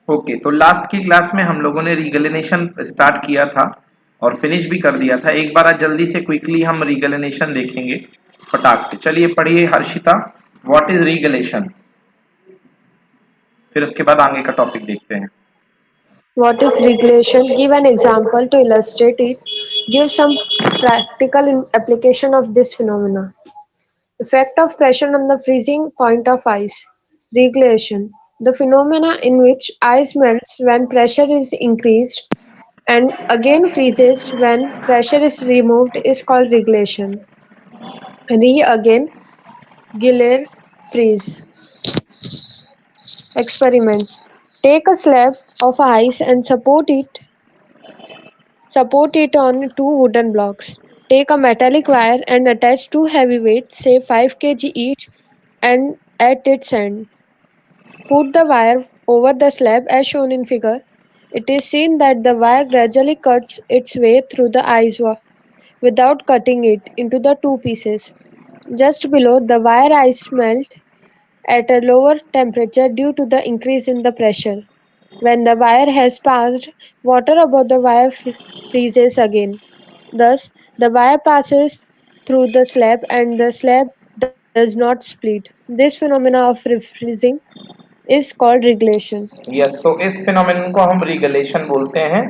Okay, तो last की class में हम लोगों ने रीगैलिनेशन स्टार्ट किया था और फिनिश भी कर दिया था। एक बार आज जल्दी से क्विकली हम रीगैलिनेशन देखेंगे फटाक से। चलिए पढ़िए हर्षिता, व्हाट इज रीगैलेशन, फिर उसके बाद आगे का टॉपिक देखते हैं। What is regulation? Give an example to illustrate it. Give some practical application of this phenomena. Effect of pressure on the freezing point of ice. Regulation. The phenomena in which ice melts when pressure is increased and again freezes when pressure is removed is called regulation. Again, Giller freeze. Experiment. Take a slab of ice and support it on two wooden blocks. Take a metallic wire and attach two heavy weights, say 5 kg each, and at its end. Put the wire over the slab as shown in figure. It is seen that the wire gradually cuts its way through the ice without cutting it into the two pieces. Just below, the wire ice melt at a lower temperature due to the increase in the pressure. When the wire has passed, water above the wire freezes again. Thus, the wire passes through the slab and the slab does not split. This phenomena of freezing is called regulation. Yes, तो इस phenomenon को हम रीगलेशन बोलते हैं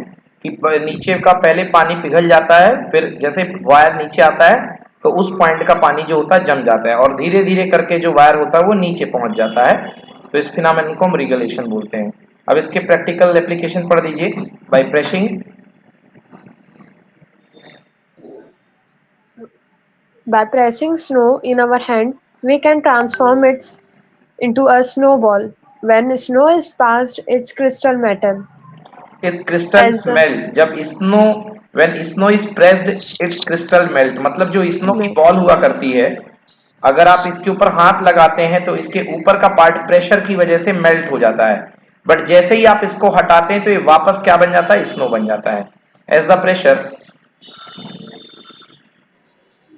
कि नीचे का पहले पानी पिघल जाता है, फिर जैसे वायर नीचे आता है तो उस पॉइंट का पानी जो होता है जम जाता है और धीरे धीरे करके जो वायर होता है वो नीचे पहुंच जाता है। तो इस फिनोमेनन को हम रीगलेशन बोलते हैं। अब इसके प्रैक्टिकल एप्लीकेशन पढ़ दीजिए। By pressing, By pressing snow in our hand, we can transform it into a snowball. When snow is passed, it's crystal metal. It As crystals the melt. जब snow, when snow is pressed its crystal melt, मतलब जो snow की melt. Ball हुआ करती है, अगर आप इसके ऊपर हाथ लगाते हैं तो इसके ऊपर का पार्ट प्रेशर की वजह से मेल्ट हो जाता है, बट जैसे ही आप इसको हटाते हैं तो ये वापस क्या बन जाता है, स्नो बन जाता है। As the pressure,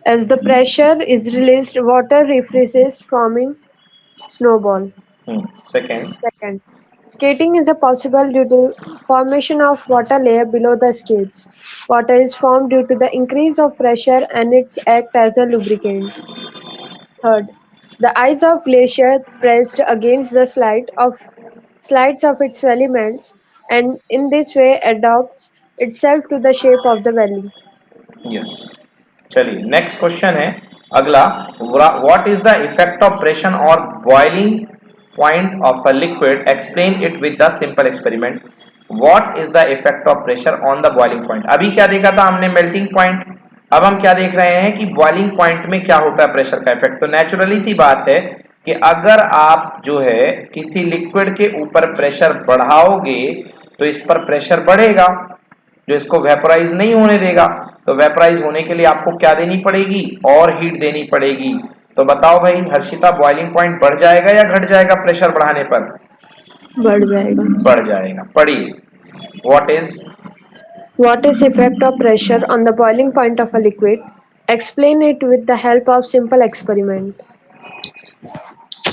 As the pressure is released, water refreezes, forming snowball. Second, Second, skating is a possible due to formation of water layer below the skates. Water is formed due to the increase of pressure and its act as a lubricant. Third, the ice of glacier pressed against the slides of its valley melts and in this way adapts itself to the shape of the valley. Yes. चलिए next question है अगला, what is the effect of pressure और boiling point of a liquid, explain it with the simple experiment. What is the effect of pressure on the boiling point. अभी क्या देखा था हमने, melting point. अब हम क्या देख रहे हैं कि बॉइलिंग पॉइंट में क्या होता है प्रेशर का इफेक्ट। तो नेचुरली सी बात है कि अगर आप जो है किसी लिक्विड के ऊपर प्रेशर बढ़ाओगे तो इस पर प्रेशर बढ़ेगा जो इसको वेपोराइज नहीं होने देगा। तो वेपोराइज होने के लिए आपको क्या देनी पड़ेगी, और हीट देनी पड़ेगी। तो बताओ भाई हर्षिता, बॉइलिंग पॉइंट बढ़ जाएगा या घट जाएगा प्रेशर बढ़ाने पर? बढ़ जाएगा। बढ़ जाएगा। पढ़िए, what is, What is effect of pressure on the boiling point of a liquid? Explain it with the help of simple experiment.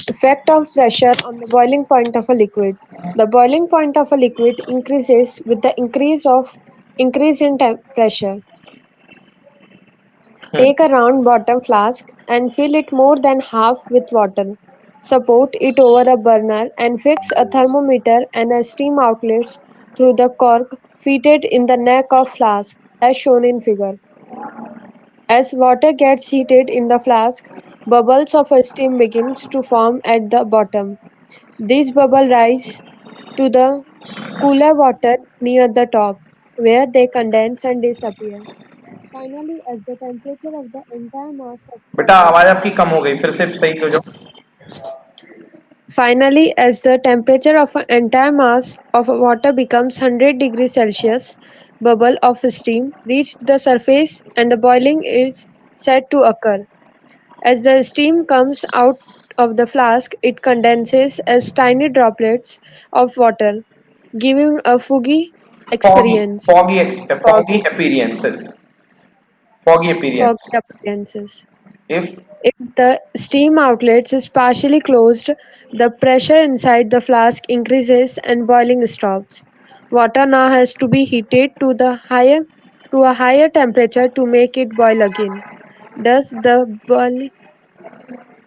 Effect of pressure on the boiling point of a liquid. The boiling point of a liquid increases with the increase in pressure. Take a round bottom flask and fill it more than half with water. Support it over a burner and fix a thermometer and a steam outlets through the cork fitted in the neck of flask as shown in figure. As water gets heated in the flask, bubbles of steam begins to form at the bottom. These bubbles rise to the cooler water near the top, where they condense and disappear. Finally, as the temperature of the entire mass of बेटा water आवाज आपकी कम हो गई, फिर से सही हो जाओ। Finally, as the temperature of an entire mass of water becomes 100 degrees Celsius, bubble of steam reach the surface and the boiling is said to occur. As the steam comes out of the flask, it condenses as tiny droplets of water, giving a experience. Foggy appearances. Foggy Foggy appearance. appearances. If If the steam outlet is partially closed, the pressure inside the flask increases and boiling stops. Water now has to be heated to a higher temperature to make it boil again. Thus, the boiling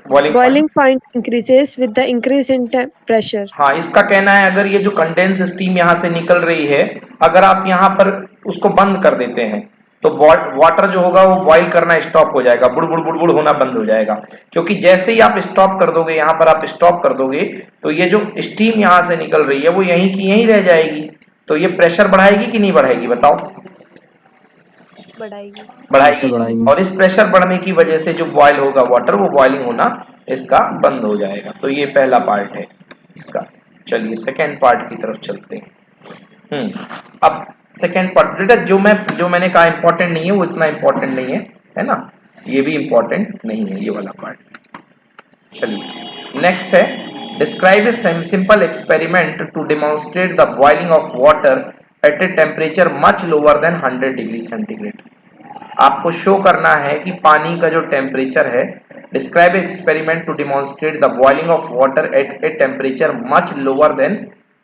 point, boiling point increases with the increase in pressure. हाँ इसका कहना है अगर ये जो condense steam यहाँ से निकल रही है, अगर आप यहाँ पर उसको बंद कर देते हैं तो वाटर जो होगा वो बॉईल करना स्टॉप हो जाएगा, बुड़बुड़ बुड़बुड़ होना बंद हो जाएगा। क्योंकि जैसे ही आप स्टॉप कर दोगे, यहाँ पर आप स्टॉप कर दोगे तो ये जो स्टीम यहाँ से निकल रही है वो यहीं की यहीं रह जाएगी। तो ये प्रेशर बढ़ाएगी कि नहीं बढ़ाएगी बताओ? बढ़ाएगी। बढ़ाएगी। प्रेशर बढ़ाएगी। और इस प्रेशर बढ़ने की वजह से जो बॉयल होगा वाटर वो बॉइलिंग होना इसका बंद हो जाएगा। तो ये पहला पार्ट है इसका। चलिए सेकेंड पार्ट की तरफ चलते हैं। अब सेकेंड पार्ट बेटा जो मैंने कहा इंपॉर्टेंट नहीं है वो इतना इंपॉर्टेंट नहीं है ना? ये भी इंपॉर्टेंट नहीं है ये वाला पार्ट। चलिए नेक्स्ट है, describe a simple experiment to demonstrate the boiling of water at a temperature much lower than 100 degree centigrade. आपको शो करना है कि पानी का जो टेम्परेचर है, describe experiment to demonstrate the boiling of water at a temperature much lower than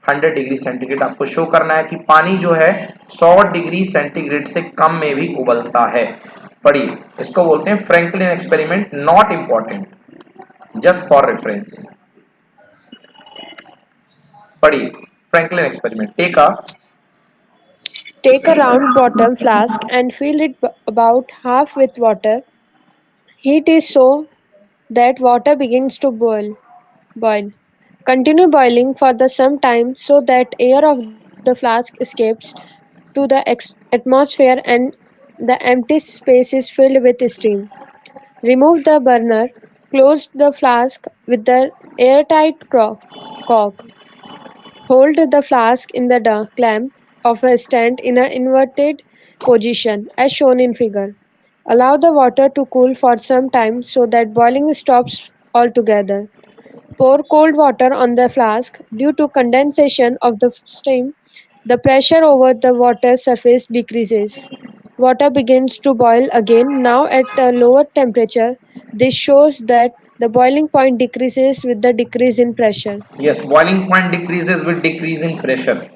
100 degree centigrade. आपको show करना है कि पानी जो है 100 डिग्री सेंटीग्रेड से कम में भी उबलता है। पढ़िए, इसको बोलते हैं Franklin experiment, not important, just for reference. पढ़िए, Franklin experiment, Take a round bottom flask and fill it about half with water. Heat is so that water begins to boil. Continue boiling for the some time so that air of the flask escapes to the atmosphere and the empty space is filled with steam. Remove the burner, close the flask with the airtight cork. Hold the flask in the clamp of a stand in an inverted position as shown in figure. Allow the water to cool for some time so that boiling stops altogether. Pour cold water on the flask. Due to condensation of the steam, the pressure over the water surface decreases. Water begins to boil again, now at a lower temperature. This shows that the boiling point decreases with the decrease in pressure. Yes, boiling point decreases with decrease in pressure.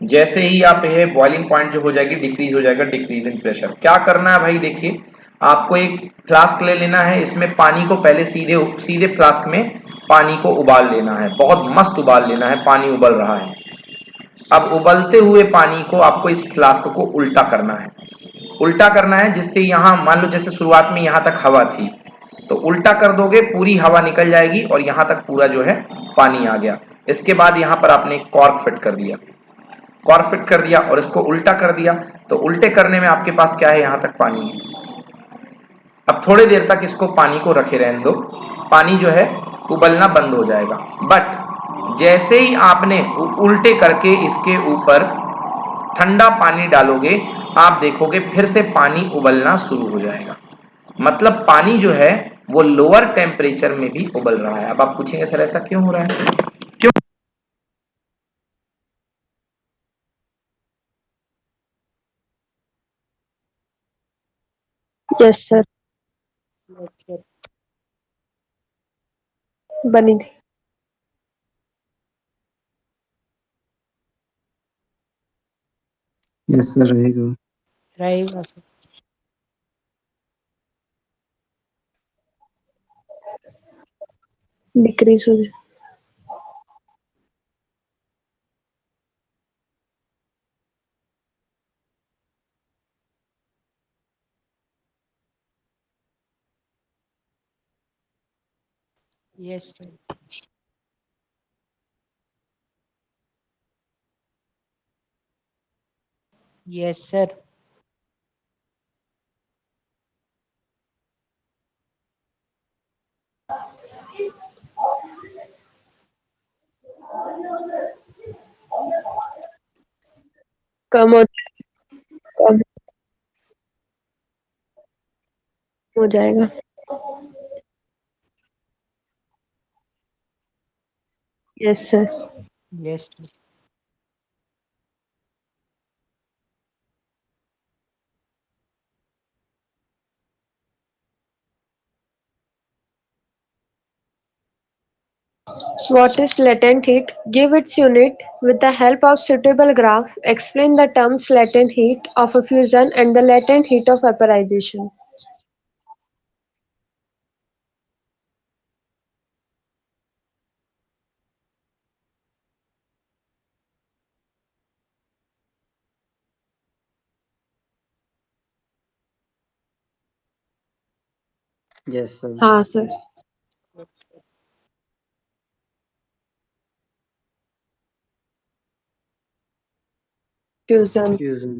जैसे ही आप ये boiling point जो हो जाएगी decrease हो जाएगा decrease in pressure. क्या करना है भाई, देखिए आपको एक फ्लास्क ले लेना है, इसमें पानी को पहले सीधे सीधे फ्लास्क में पानी को उबाल लेना है, बहुत मस्त उबाल लेना है, पानी उबल रहा है। अब उबलते हुए पानी को आपको इस फ्लास्क को उल्टा करना है, उल्टा करना है जिससे यहाँ मान लो जैसे शुरुआत में यहाँ तक हवा थी, तो उल्टा कर दोगे पूरी हवा निकल जाएगी और यहाँ तक पूरा जो है पानी आ गया। इसके बाद यहाँ पर आपने कॉर्क फिट कर दिया, कॉर्क फिट कर दिया और इसको उल्टा कर दिया, तो उल्टे करने में आपके पास क्या है, यहाँ तक पानी है। अब थोड़ी देर तक इसको पानी को रखे रहने दो, पानी जो है उबलना बंद हो जाएगा। बट जैसे ही आपने उल्टे करके इसके ऊपर ठंडा पानी डालोगे, आप देखोगे फिर से पानी उबलना शुरू हो जाएगा। मतलब पानी जो है वो लोअर टेम्परेचर में भी उबल रहा है। अब आप पूछेंगे सर ऐसा क्यों हो रहा है? क्यों? Yes, sir. बनी थी। यस सर, रहेगा। रहेगा सर। डिक्रीज हो जाए। Yes sir. Yes sir. कम हो कम हो जाएगा। Yes sir. Yes, sir. What is latent heat? Give its unit with the help of suitable graph. Explain the terms latent heat of a fusion and the latent heat of vaporization. Yes, sir. हाँ sir. Yes, sir. Fusion. Fusion.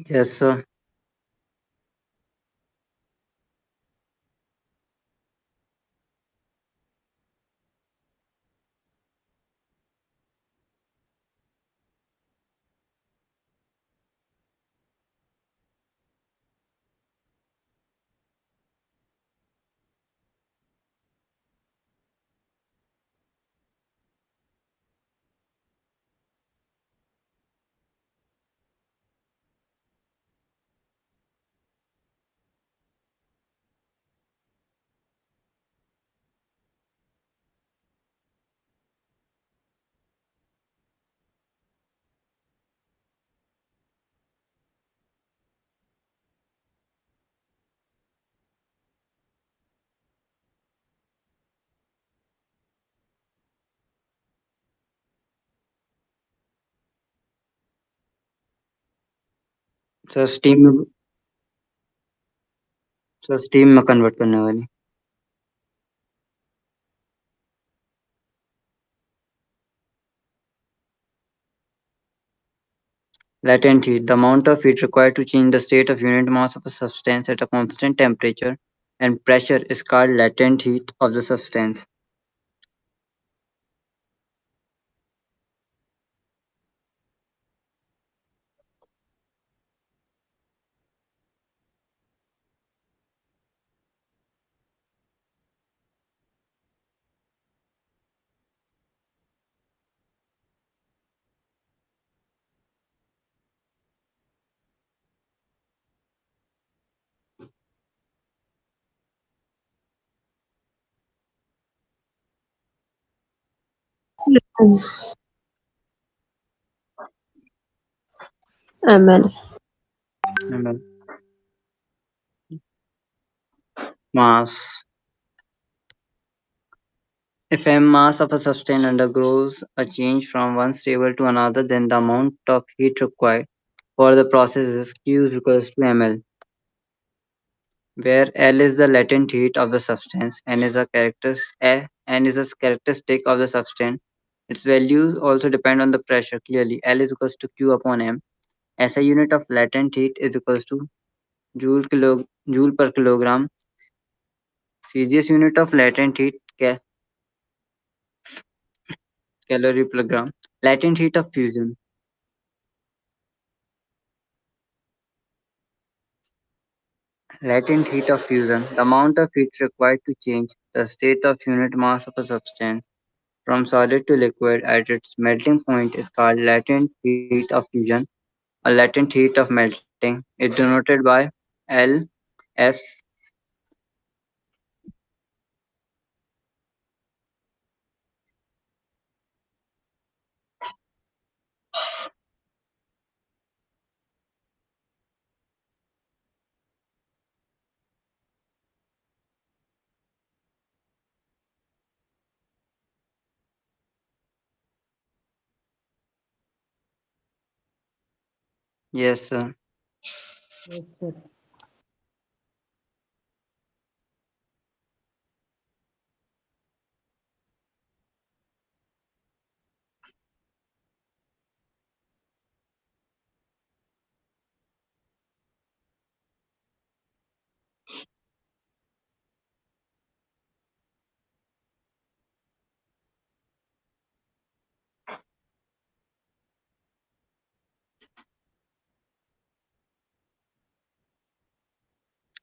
Yes, sir. Sir steam में convert करने वाली latent heat, the amount of heat required to change the state of unit mass of a substance at a constant temperature and pressure is called latent heat of the substance. ml। ml. Mass. If m mass of a substance undergoes a change from one stable to another, then the amount of heat required for the process is Q is equals to ml, where L is the latent heat of the substance, N is a characteristic of the substance. Its values also depend on the pressure. Clearly, L is equals to Q upon M. SI unit of latent heat is equals to joule per kilogram. CGS unit of latent heat calorie per gram. Latent heat of fusion. Latent heat of fusion. The amount of heat required to change the state of unit mass of a substance from solid to liquid at its melting point is called latent heat of fusion or latent heat of melting. It's denoted by L F. Yes, sir. Yes, sir.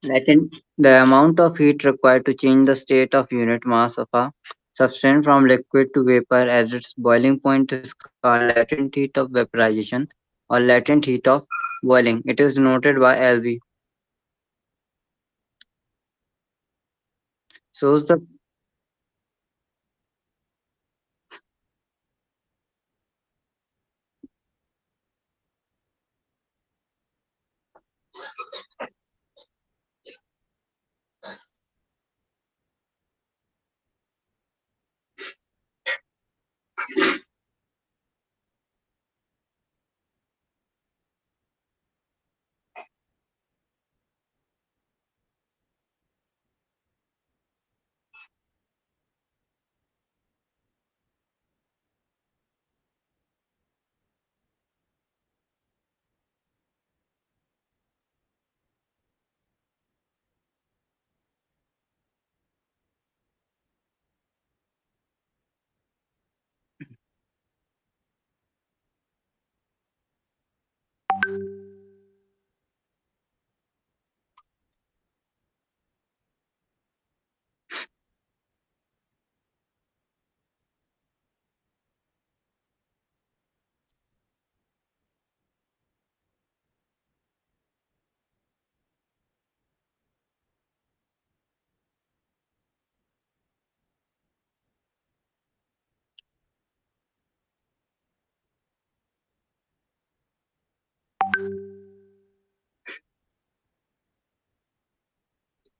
Latent, the amount of heat required to change the state of unit mass of a substance from liquid to vapor at its boiling point is called latent heat of vaporization or latent heat of boiling. It is denoted by LV. Shows the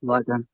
water.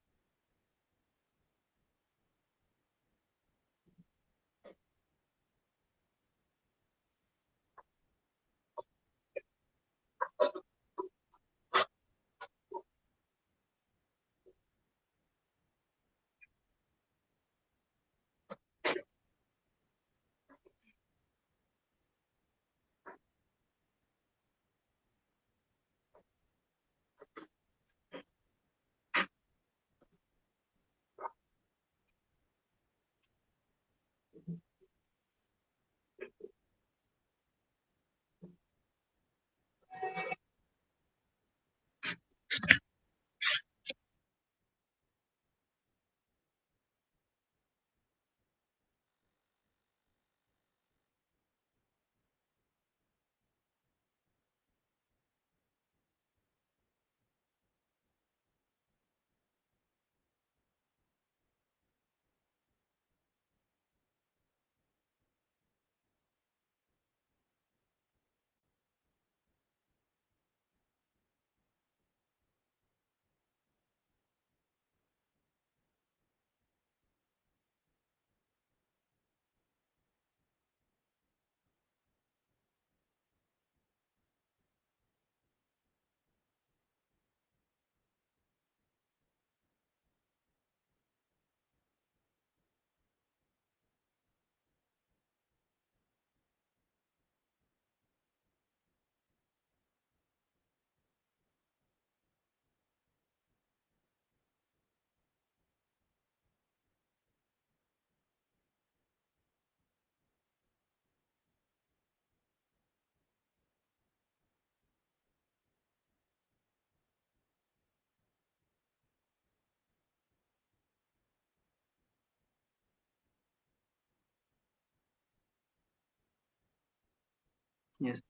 Yes.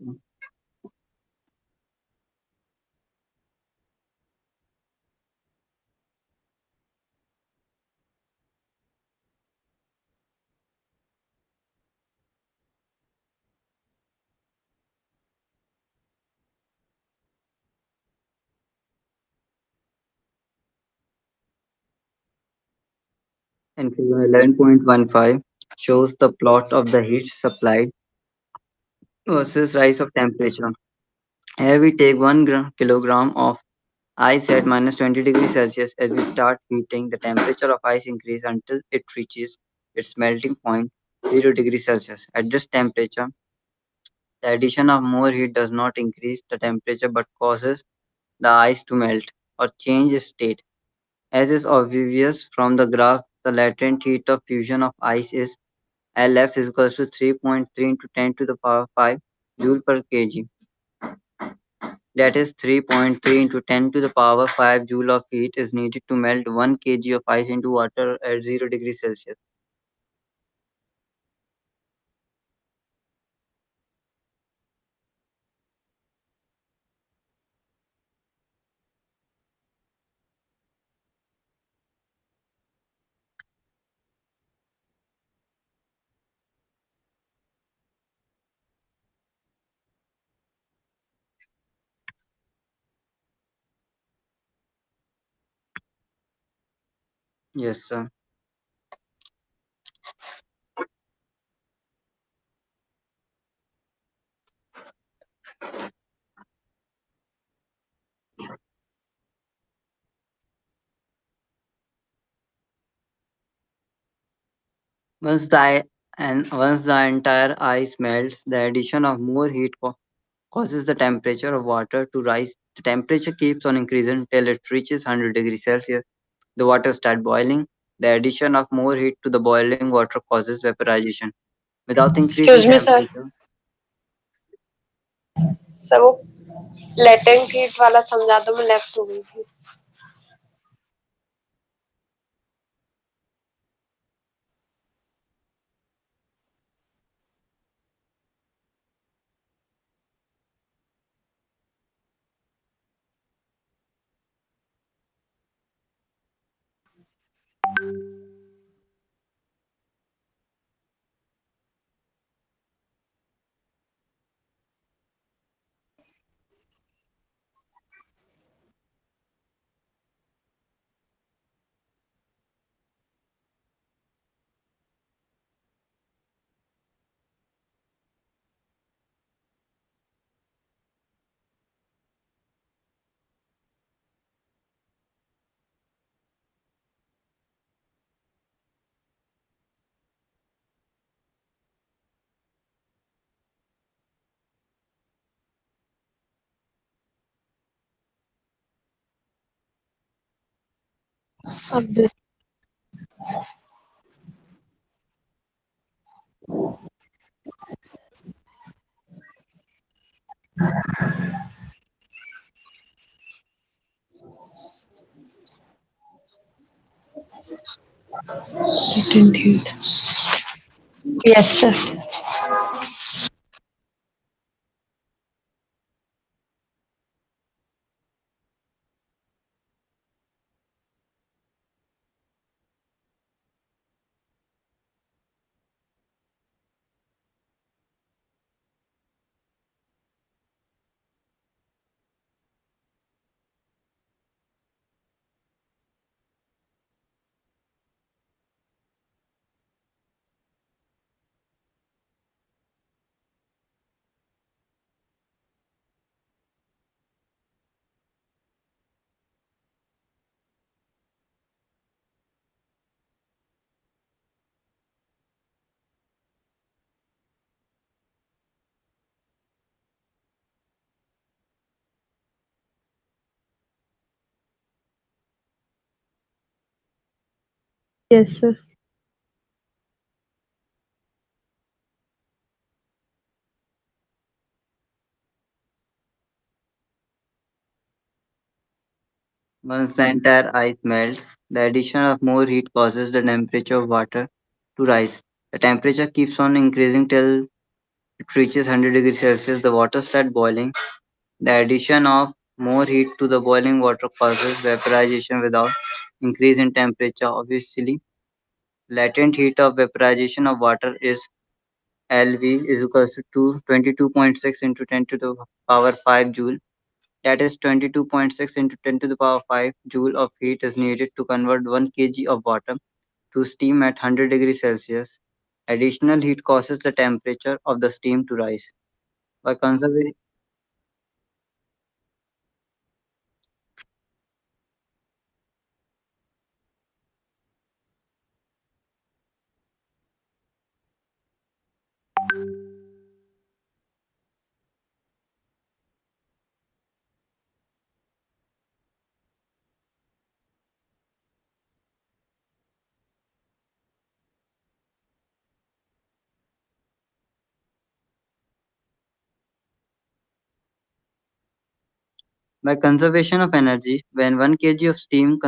And figure 11.15 shows the plot of the heat supplied versus rise of temperature. Here we take 1 kilogram of ice at minus 20 degrees Celsius. As we start heating, the temperature of ice increases until it reaches its melting point, 0 degrees Celsius. At this temperature, the addition of more heat does not increase the temperature but causes the ice to melt or change its state. As is obvious from the graph, the latent heat of fusion of ice is LF is equals to 3.3 into 10 to the power 5 joule per kg. That is 3.3 into 10 to the power 5 joule of heat is needed to melt 1 kg of ice into water at 0 degrees Celsius. Yes, sir. Once once the entire ice melts, the addition of more heat causes the temperature of water to rise. The temperature keeps on increasing till it reaches 100 degrees Celsius. The water starts boiling. The addition of more heat to the boiling water causes vaporization. Without increasing Excuse me, sir. temperature, sir वो latent heat वाला समझा दो, मैं left हो गई थी. अब latent heat. Yes sir. Yes sir. once the entire ice melts, the addition of more heat causes the temperature of water to rise. The temperature keeps on increasing till it reaches 100 degrees Celsius. The water starts boiling. The addition of more heat to the boiling water causes vaporization without increase in temperature. Obviously, latent heat of vaporization of water is LV is equals to 22.6 into 10 to the power 5 joule. That is 22.6 into 10 to the power 5 joule of heat is needed to convert 1 kg of water to steam at 100 degrees Celsius. Additional heat causes the temperature of the steam to rise. By conserving By conservation of energy, when 1 kg of steam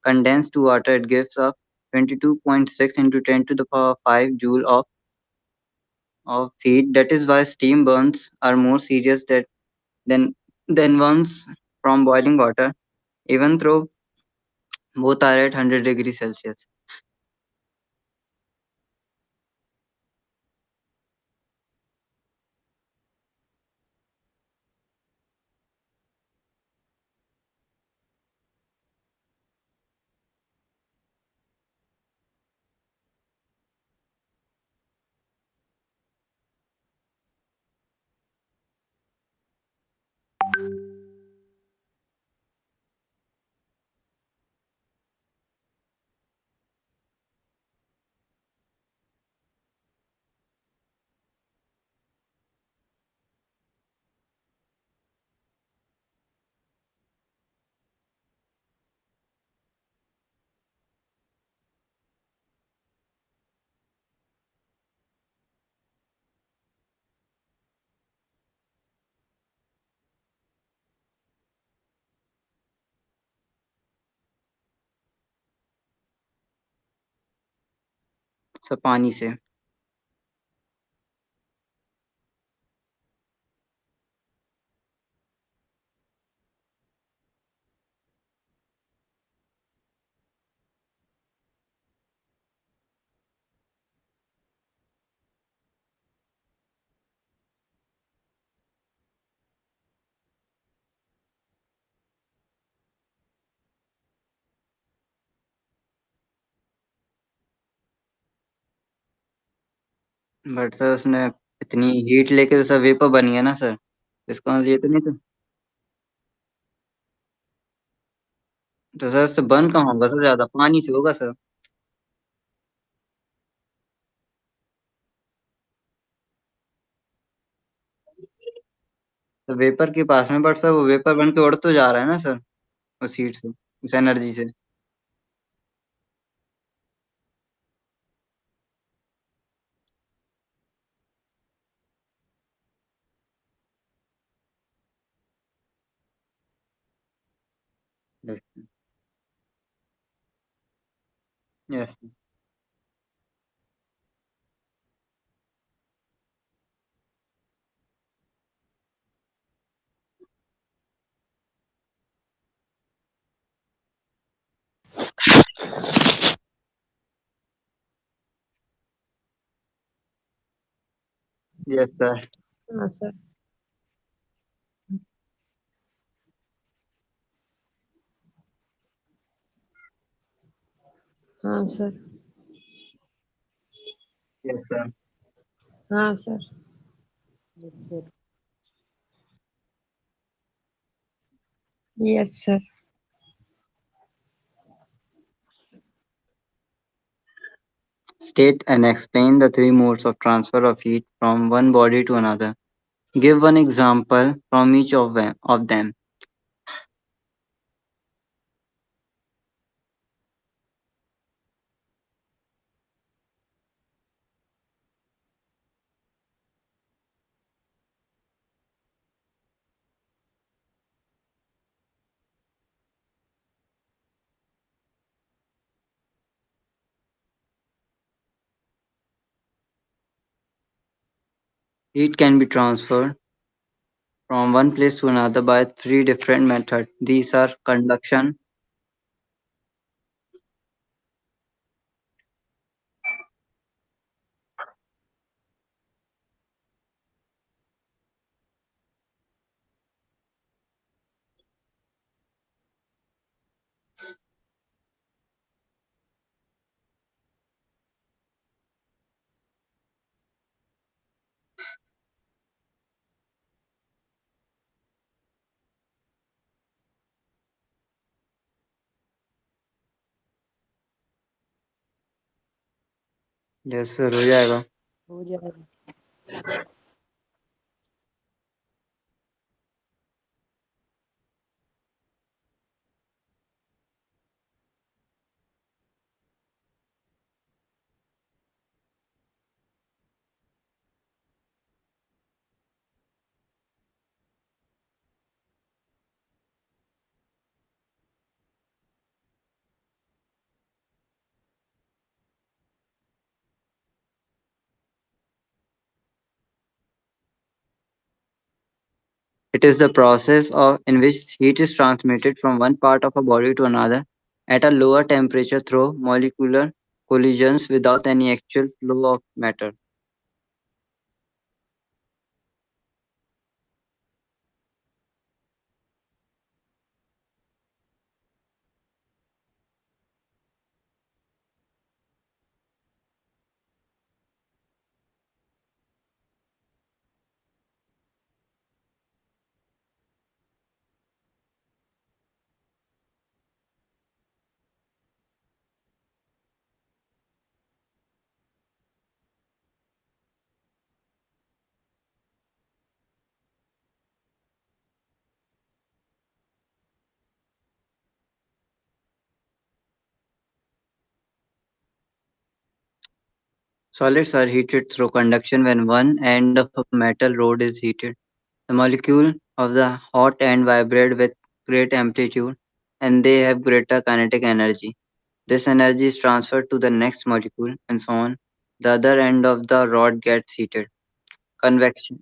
condensed to water, it gives off 22.6 into 10 to the power 5 joule of heat. That is why steam burns are more serious than, than ones from boiling water, even though both are at 100 degrees Celsius. So पानी से. But sir उसने इतनी heat लेके तो sir vapour बन गया ना sir. इसका मतलब ये तो नहीं तो सर उससे बर्न कहाँ होगा सर, ज्यादा पानी से होगा सर. तो वेपर के पास में, बट सर वो वेपर बन के उड़ तो जा रहा है ना सर, उस हीट से, उस एनर्जी से. यस. यस. Yes sir. हाँ सर. हाँ सर. Yes sir. हाँ sir. Yes, sir. Yes sir. State and explain the three modes of transfer of heat from one body to another. Give one example from each of them. Heat can be transferred from one place to another by three different methods. These are conduction. Yes sir, हो जाएगा. हो जाएगा. It is the process in which heat is transmitted from one part of a body to another at a lower temperature through molecular collisions without any actual flow of matter. Solids are heated through conduction when one end of a metal rod is heated. The molecule of the hot end vibrate with great amplitude and they have greater kinetic energy. This energy is transferred to the next molecule and so on. The other end of the rod gets heated. Convection.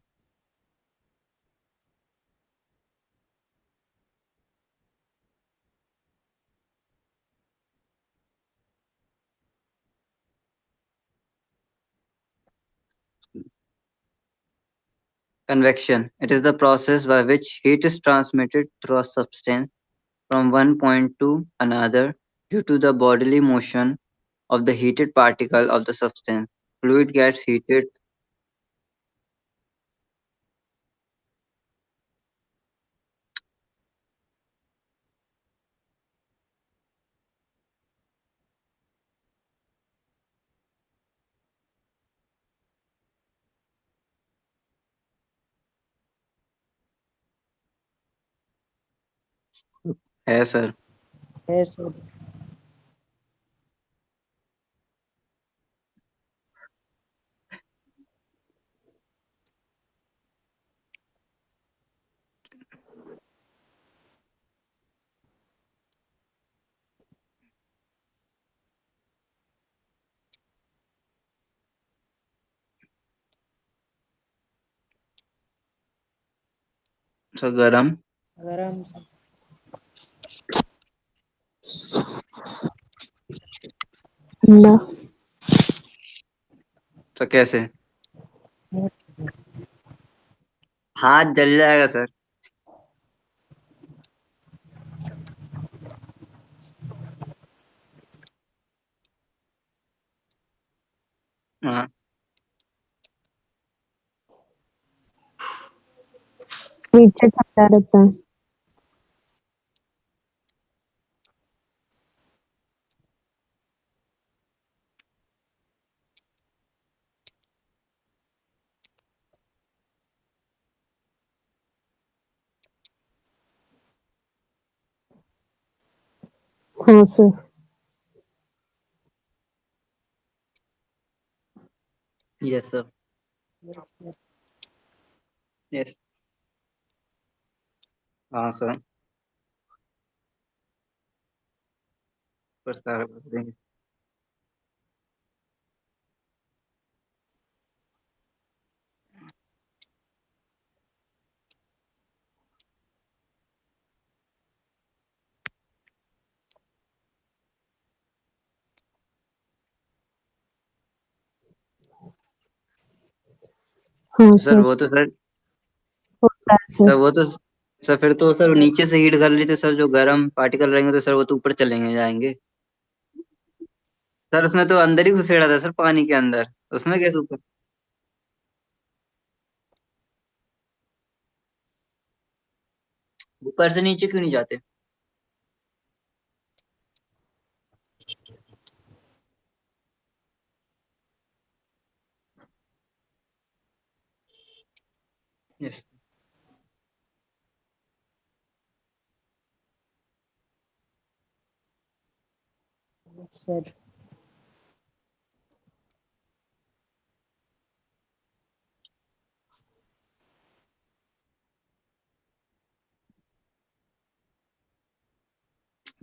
Convection. It is the process by which heat is transmitted through a substance from one point to another due to the bodily motion of the heated particle of the substance. Fluid gets heated. Yes, sir. Yes, sir. So garam. Garam, sir. No. तो कैसे Not हाथ जल जाएगा sir हाँ नीचे ठंडा रहता है हाँ sir yes sir yes, sir. Yes हाँ सर प्रस्ताव कर देंगे हाँ सर सर वो तो सर होता है सर सर वो तो सर फिर तो सर नीचे से हीट कर ली तो सर जो गर्म पार्टिकल रहेंगे तो सर वो तो ऊपर चलेंगे जाएंगे सर उसमें तो अंदर ही घुसेड़ा था सर पानी के अंदर उसमें कैसे ऊपर ऊपर से नीचे क्यों नहीं जाते yes Yes, sir.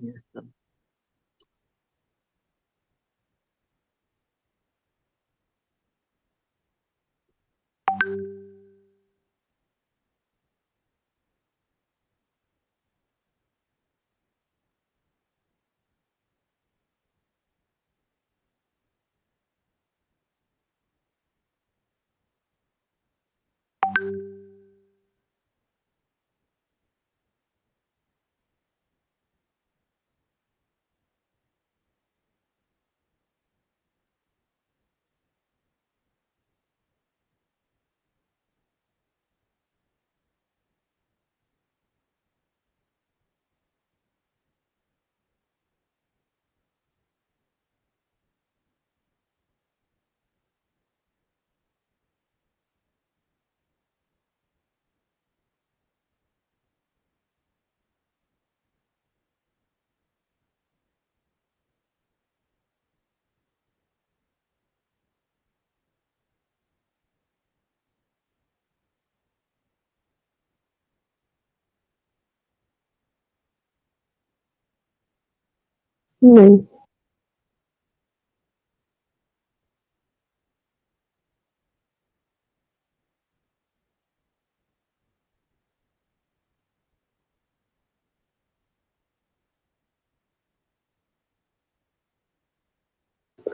Yes sir नहीं।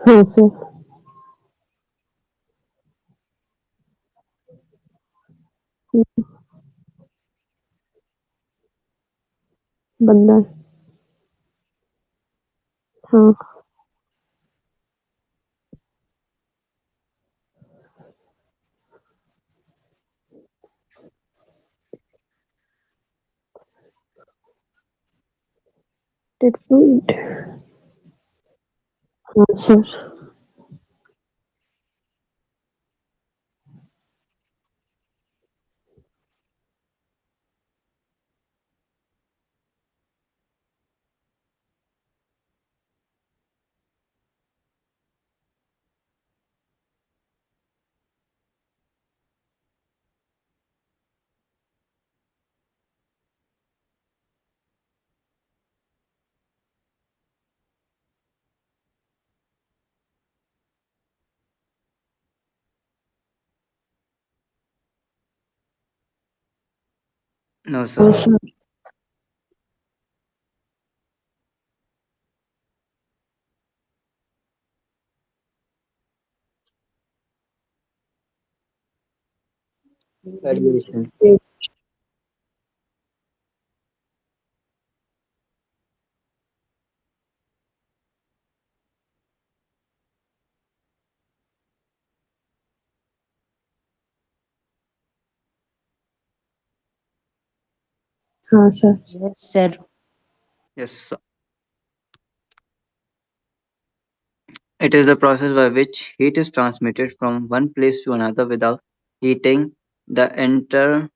हाँ सर। बंदा। हाँ। Did food. हाँ सर। No, हाँ sir. सर। Radiation. Radiation. हाँ sir. Yes, sir. Yes, sir. It is the process by which heat is transmitted from one place to another without heating the entire.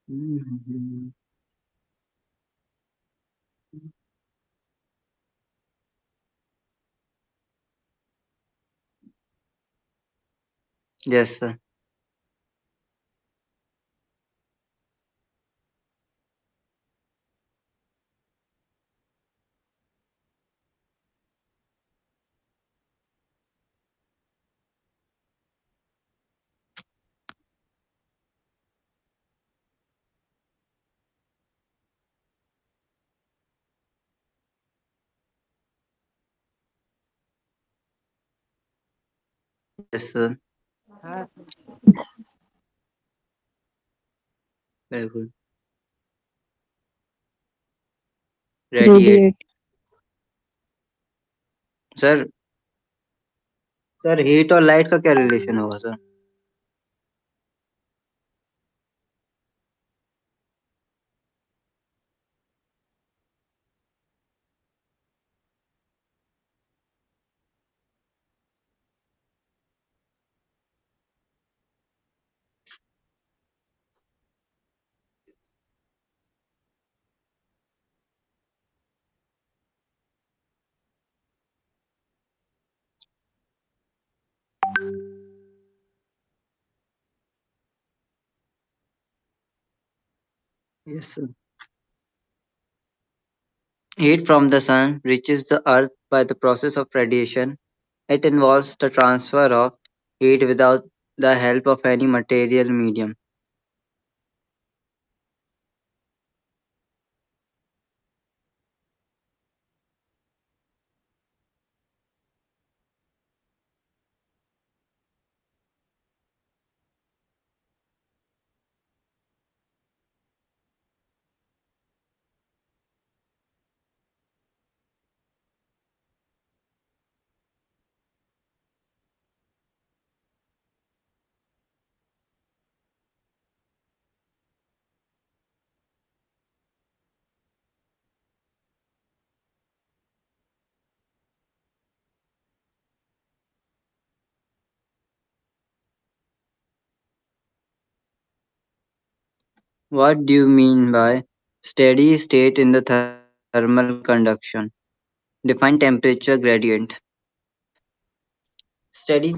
Mhm. Yes, sir. Yes, sir. हाँ, Very good. Radiate. Radiate. Sir sir heat और light का क्या relation होगा sir? Yes, sir. Heat from the sun reaches the earth by the process of radiation. It involves the transfer of heat without the help of any material medium. What do you mean by steady state in the thermal conduction? Define temperature gradient. Steady.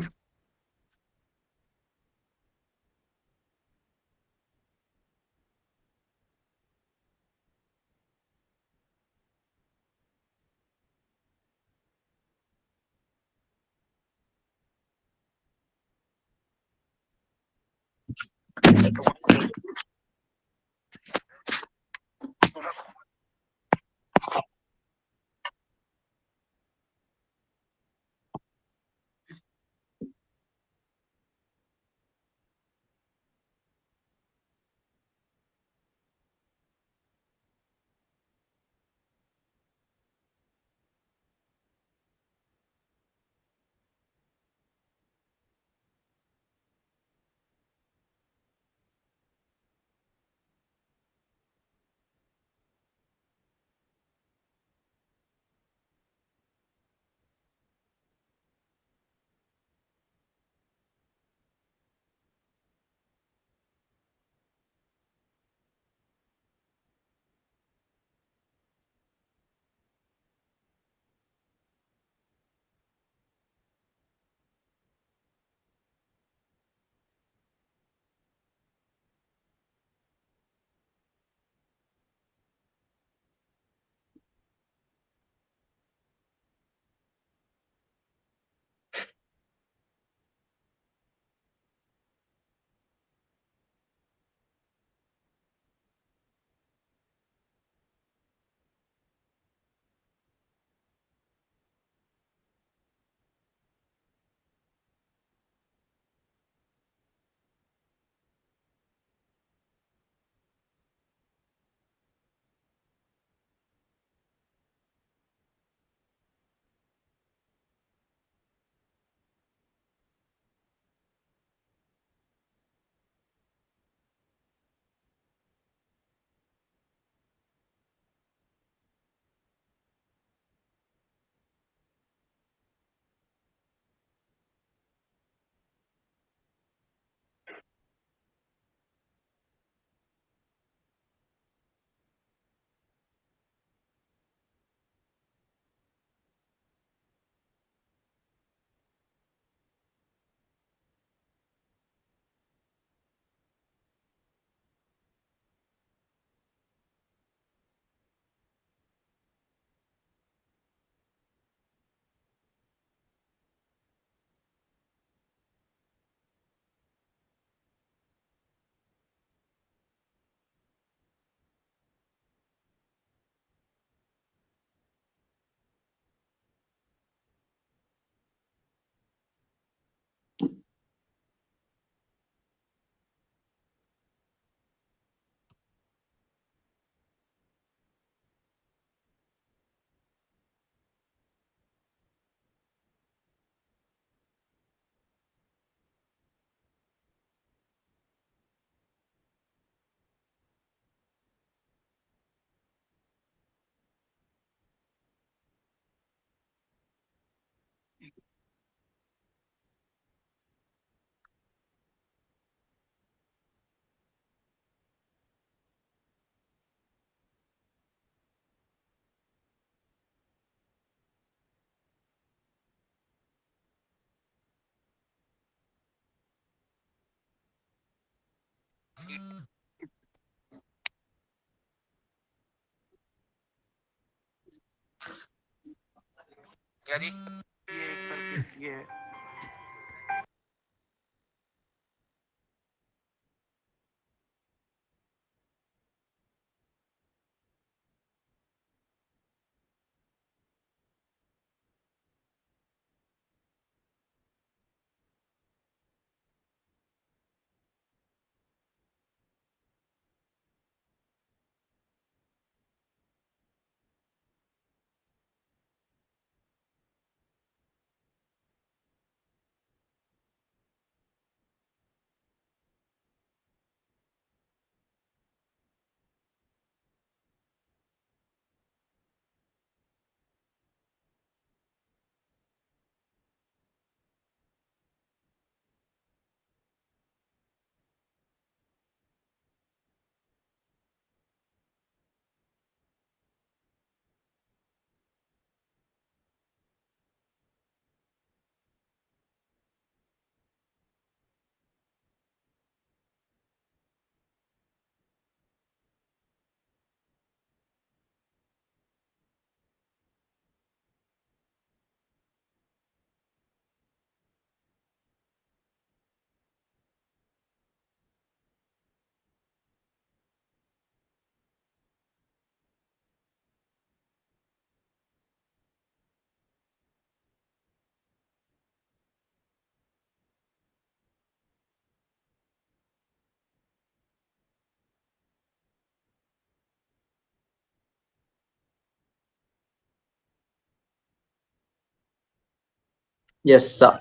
Yes, sir.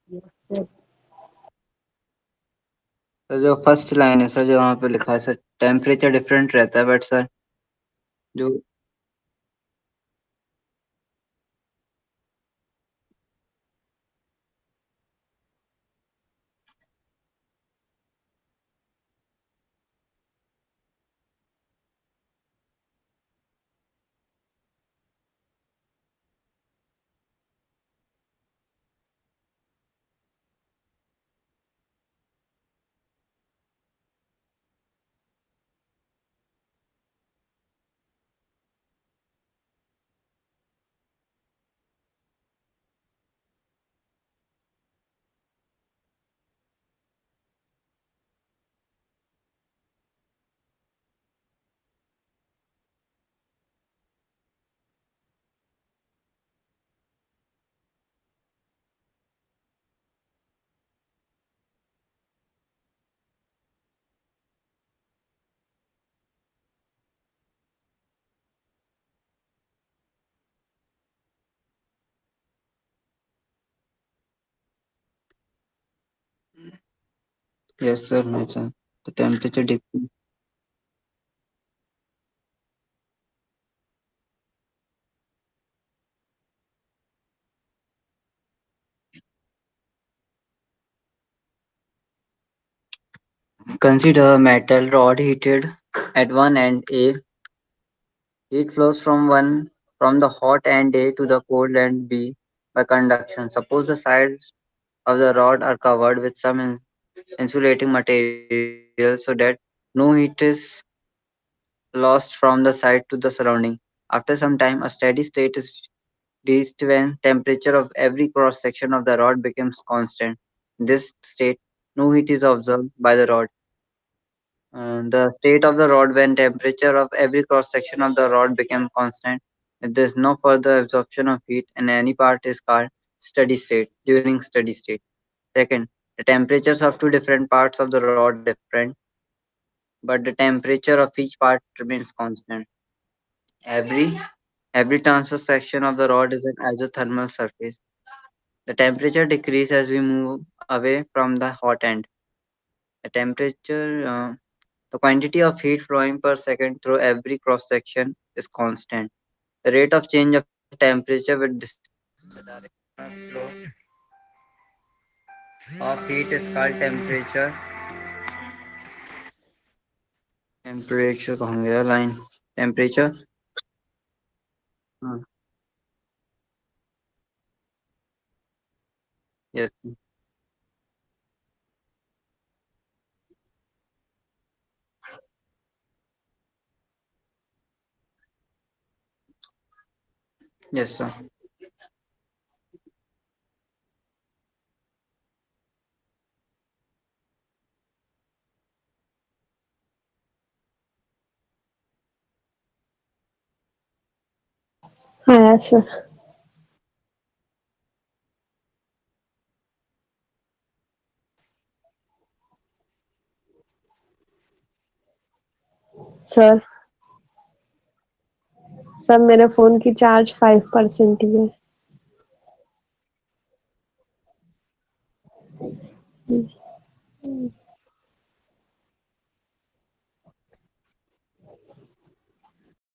Yes, sir. तो जो first line है sir, जो वहाँ पे लिखा है sir, temperature different रहता है, बट सर जो यस सर, मैं sir, the temperature decrease. Consider a metal rod heated at one end A. Heat flows from the hot end A to the cold end B by conduction. Suppose the sides of the rod are covered with some insulating material so that no heat is lost from the side to the surrounding. After some time, a steady state is reached when temperature of every cross section of the rod becomes constant. In this state, no heat is observed by the rod. The state of the rod when temperature of every cross section of the rod becomes constant. If there is no further absorption of heat in any part is called steady state during steady state. Second, the temperatures of two different parts of the rod are different, but the temperature of each part remains constant. Every every transverse section of the rod is an isothermal surface. The temperature decreases as we move away from the hot end. The temperature, the quantity of heat flowing per second through every cross section is constant. The rate of change of temperature with flow of heat is called temperature. Temperature कहाँ गया line? Temperature. हाँ, yes, yes, sir. हाँ yes sir. Sir sir मेरे phone की charge 5% ही है.